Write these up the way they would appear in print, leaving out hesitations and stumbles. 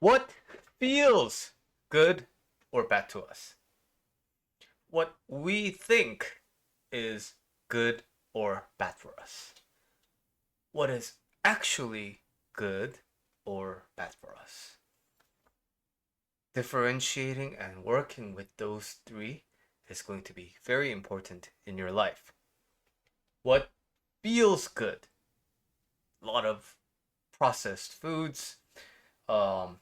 What feels good or bad to us? What we think is good or bad for us? What is actually good or bad for us? Differentiating and working with those three is going to be very important in your life. What feels good? A lot of processed foods, um,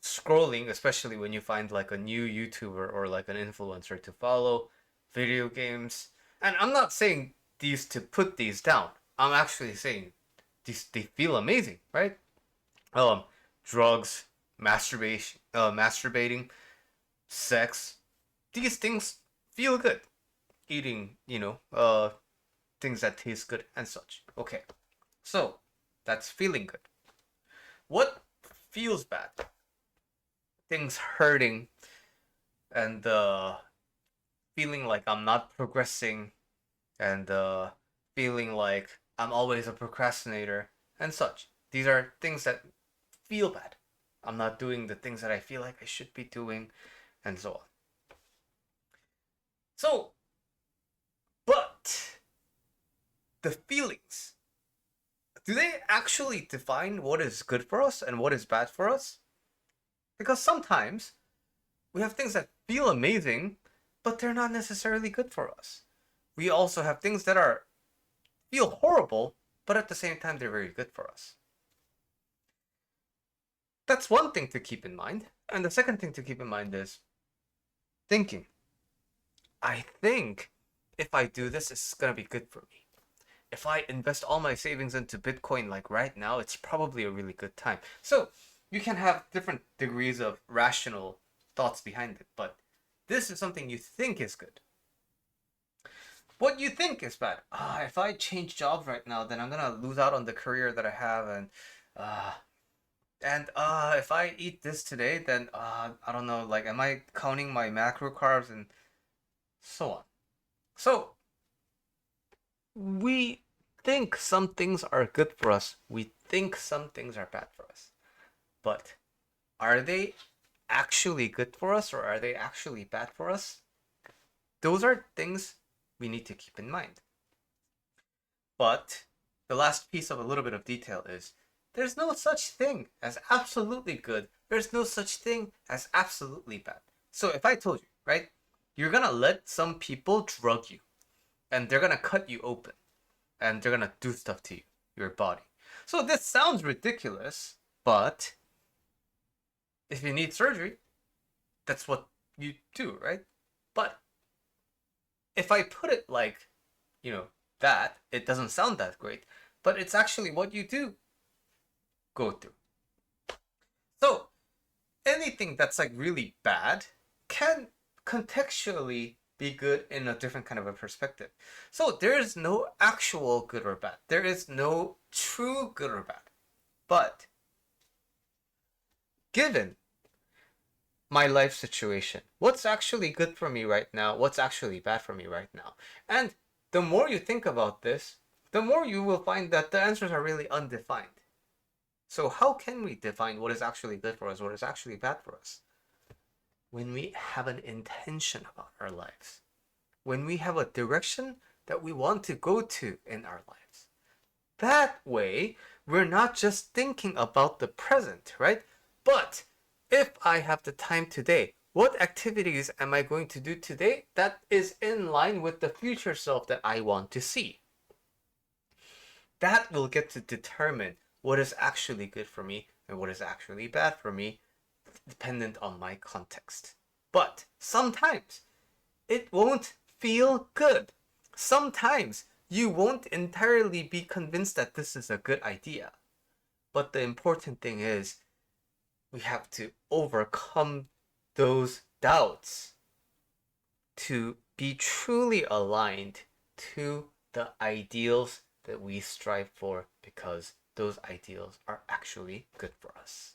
scrolling, especially when you find like a new YouTuber or like an influencer to follow, video games. And I'm not saying these to put these down. I'm actually saying these they feel amazing, right? Um, drugs, masturbating, sex. These things feel good. Eating, things that taste good and such. Okay, so that's feeling good. What feels bad? Things hurting and feeling like I'm not progressing and feeling like I'm always a procrastinator and such. These are things that feel bad. I'm not doing the things that I feel like I should be doing and so on. So, but the feelings, do they actually define what is good for us and what is bad for us? Because sometimes we have things that feel amazing, but they're not necessarily good for us. We also have things that are feel horrible, but at the same time they're very good for us. That's one thing to keep in mind. And the second thing to keep in mind is thinking. I think if I do this, it's gonna be good for me. If I invest all my savings into Bitcoin like right now, it's probably a really good time. So you can have different degrees of rational thoughts behind it, but this is something you think is good. What you think is bad. If I change jobs right now, then I'm gonna lose out on the career that I have, uh, if I eat this today, then I don't know. Like, am I counting my macro carbs and so on? So we think some things are good for us. We think some things are bad for us. But are they actually good for us or are they actually bad for us? Those are things we need to keep in mind. But the last piece of a little bit of detail is there's no such thing as absolutely good. There's no such thing as absolutely bad. So if I told you, right, you're gonna let some people drug you and they're gonna cut you open and they're gonna do stuff to you, your body. So this sounds ridiculous, but if you need surgery, that's what you do, right? But if I put it like, you know, that, it doesn't sound that great, but it's actually what you do go through. So anything that's like really bad can contextually be good in a different kind of a perspective. So there is no actual good or bad. There is no true good or bad. But given my life situation, what's actually good for me right now? What's actually bad for me right now? And the more you think about this, the more you will find that the answers are really undefined. So how can we define what is actually good for us, what is actually bad for us? When we have an intention about our lives, when we have a direction that we want to go to in our lives. That way, we're not just thinking about the present, right? But if I have the time today, what activities am I going to do today that is in line with the future self that I want to see? That will get to determine what is actually good for me and what is actually bad for me, dependent on my context. But sometimes it won't feel good. Sometimes you won't entirely be convinced that this is a good idea. But the important thing is we have to overcome those doubts to be truly aligned to the ideals that we strive for because those ideals are actually good for us.